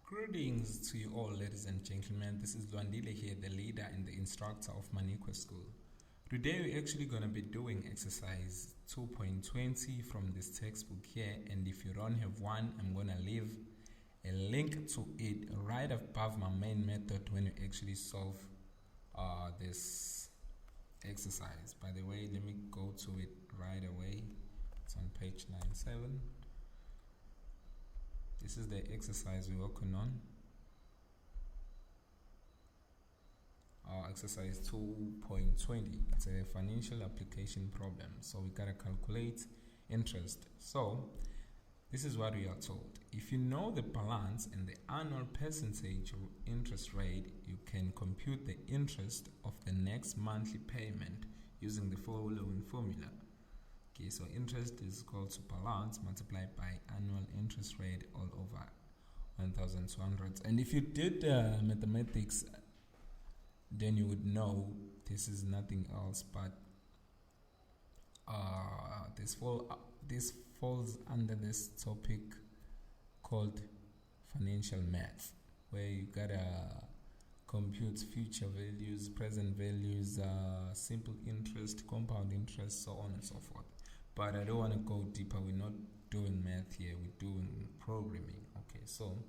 Greetings to you all, ladies and gentlemen. This is Luandile here, the leader and the instructor of Manikwe School. Today we're actually going to be doing exercise 2.20 from this textbook here, and if you don't have one, I'm going to leave a link to it right above my main method when you actually solve this exercise. By the way, let me go to it right away. It's on page 97. This is the exercise we're working on. Exercise 2.20. It's a financial application problem. So we gotta calculate interest. So this is what we are told. If you know the balance and the annual percentage interest rate, you can compute the interest of the next monthly payment using the following formula. Okay, so interest is equal to balance multiplied by annual interest rate all over 1,200. And if you did mathematics, then you would know this is nothing else but this falls under this topic called financial math, where you gotta compute future values, present values, simple interest, compound interest, so on and so forth. But I don't want to go deeper. We're not doing math here, we're doing programming. Okay, so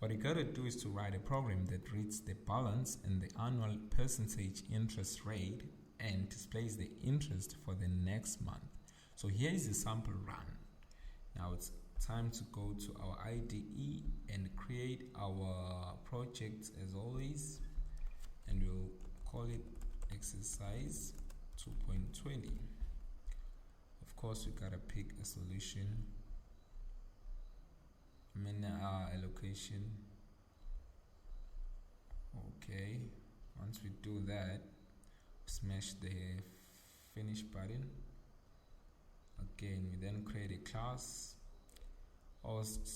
what you gotta do is to write a program that reads the balance and the annual percentage interest rate and displays the interest for the next month. So here is a sample run. Now it's time to go to our IDE and create our project as always, and we'll call it exercise 2.20. Of course, we gotta pick a solution, allocation. Okay, once we do that, smash the finish button. Again, we then create a class.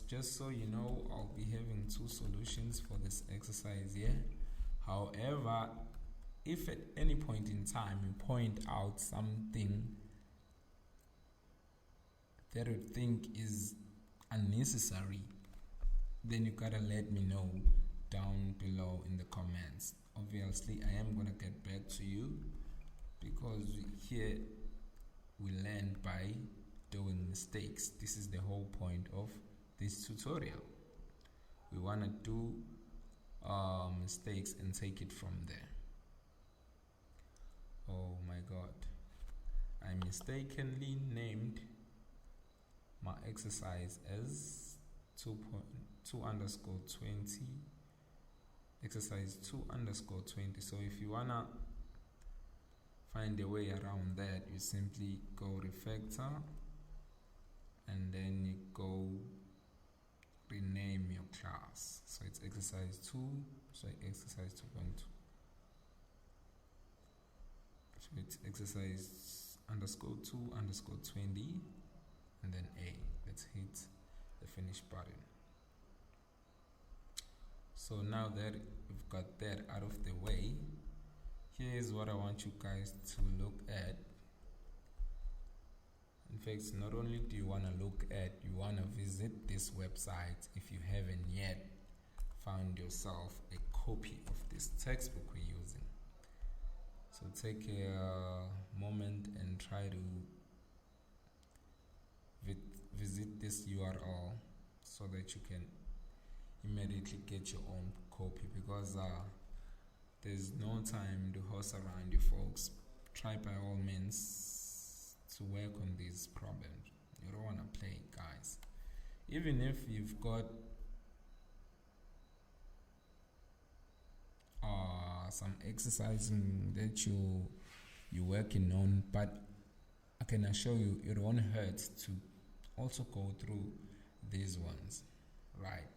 Just so you know, I'll be having two solutions for this exercise here. However, if at any point in time you point out something that you think is unnecessary, then you gotta let me know down below in the comments. Obviously, I am gonna get back to you because here we learn by doing mistakes. This is the whole point of this tutorial. We wanna do mistakes and take it from there. Oh my god, I mistakenly named my exercise as 2_20 exercise 2_20. So if you wanna find a way around that, you simply go refactor and then you go rename your class. So it's exercise 2, so exercise 2.2. So it's exercise _2_20 and then A. Let's hit the finish button. So now that we've got that out of the way, here's what I want you guys to look at. In fact, not only do you want to look at, you want to visit this website if you haven't yet found yourself a copy of this textbook we're using. So take a moment and try to visit this URL so that you can immediately get your own copy, because there's no time to horse around, you folks. Try by all means to work on these problems. You don't want to play, guys. Even if you've got some exercising that you're working on, but I can assure you it won't hurt to also go through these ones, right?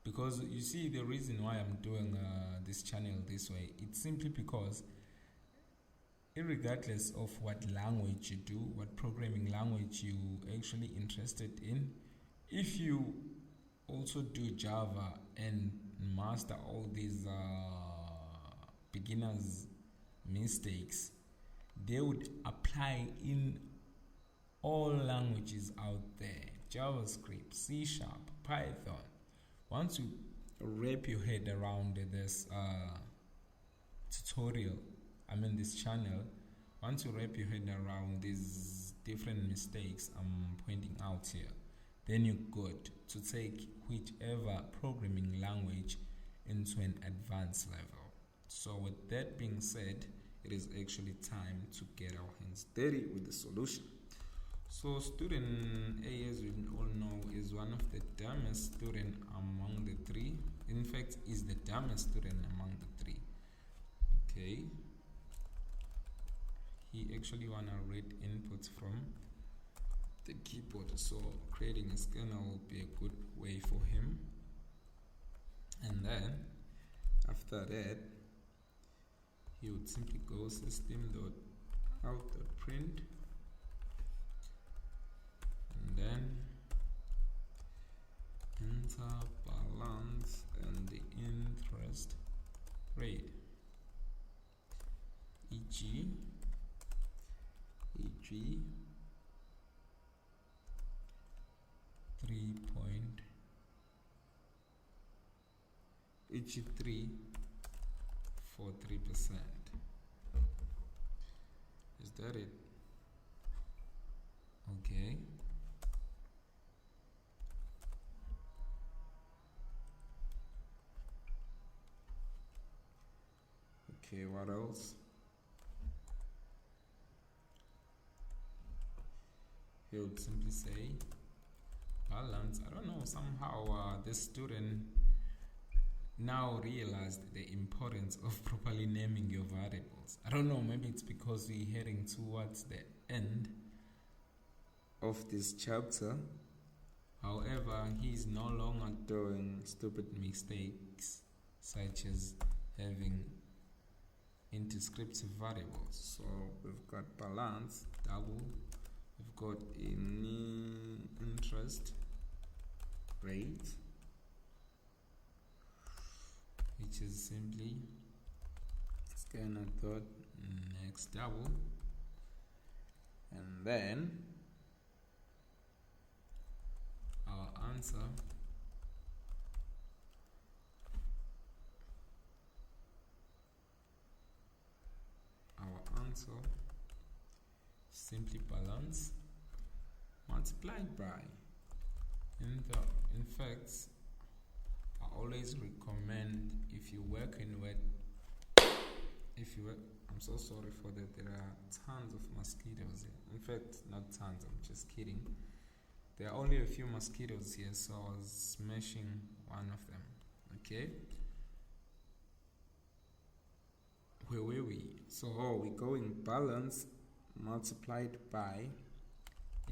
Because you see, the reason why I'm doing this channel this way, it's simply because irregardless of what language you do, what programming language you actually interested in, if you also do Java and master all these beginners mistakes, they would apply in all languages out there. JavaScript, C Sharp, Python. Once you wrap your head around this this channel, once you wrap your head around these different mistakes I'm pointing out here, then you're good to take whichever programming language into an advanced level. So with that being said, it is actually time to get our hands dirty with the solution. So student A, as we all know, is one of the dumbest student among the three. In fact, is the dumbest student among the three. Okay. He actually wanna read inputs from the keyboard, so creating a scanner will be a good way for him. And then after that, he would simply go system.out.print, and then enter balance and the interest rate, e.g. 3.43%. Is that it? Okay. Okay, what else? He would simply say balance. I don't know, somehow this student now realized the importance of properly naming your variables. I don't know, maybe it's because we're heading towards the end of this chapter. However, he's no longer doing stupid mistakes such as having indescriptive variables. So we've got balance, double, we've got interest rate, which is simply scanner dot next double, and then our answer simply balance multiplied by. In fact, I always recommend, if you're working with, I'm so sorry for that, there are tons of mosquitoes here. In fact, not tons, I'm just kidding. There are only a few mosquitoes here, so I was smashing one of them. Okay? Where were we? So we're going balance multiplied by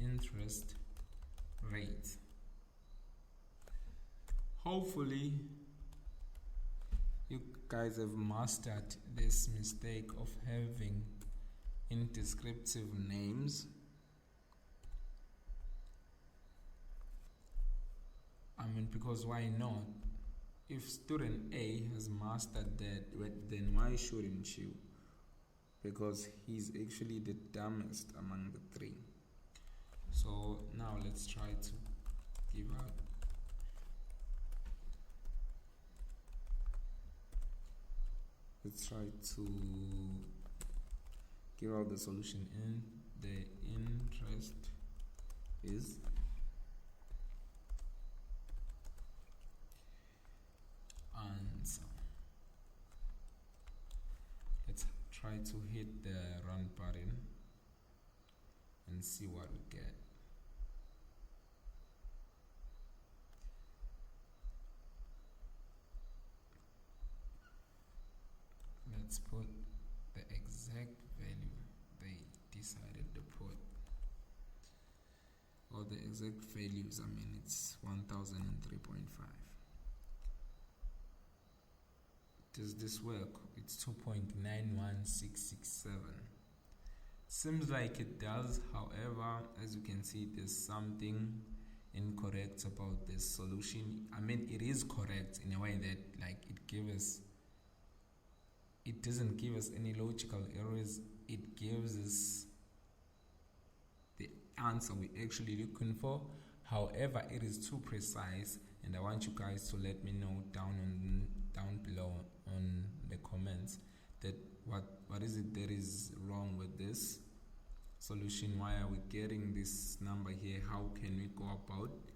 interest rate. Hopefully you guys have mastered this mistake of having indescriptive names. Because why not? If student A has mastered that, then why shouldn't you? Because he's actually the dumbest among the three. So now let's try to give out the solution. In the interest is answer. Let's try to hit the run button and see what we get. Let's put the exact value they decided to put, or the exact values. It's 1003.5. Does this work? It's 2.91667. Seems like it does. However, as you can see, there's something incorrect about this solution. It is correct in a way that it doesn't give us any logical errors. It gives us the answer we're actually looking for. However, it is too precise, and I want you guys to let me know down below on the comments that what is it that is wrong with this solution. Why are we getting this number here? How can we go about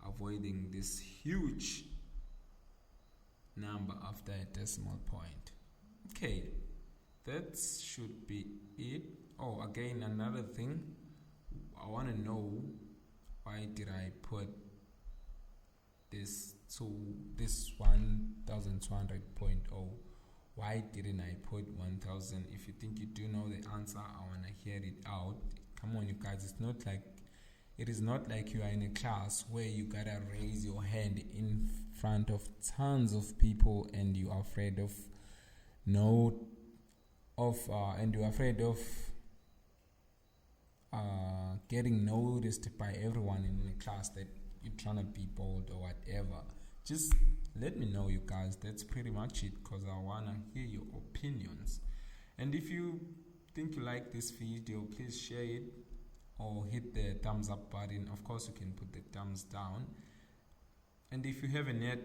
avoiding this huge number after a decimal point? Okay, that should be it. Oh, again, another thing, I want to know, why did I put this 1200.0? Why didn't I put 1000? If you think you do know the answer, I want to hear it out. Come on, you guys. It is not like you are in a class where you gotta raise your hand in front of tons of people and you are afraid of getting noticed by everyone in the class that you're trying to be bold or whatever. Just let me know, you guys. That's pretty much it, because I want to hear your opinions. And if you think you like this video, please share it or hit the thumbs up button. Of course, you can put the thumbs down. And if you haven't yet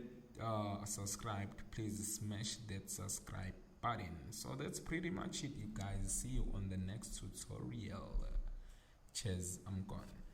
subscribed, please smash that subscribe button. So that's pretty much it, you guys. See you on the next tutorial. Cheers, I'm gone.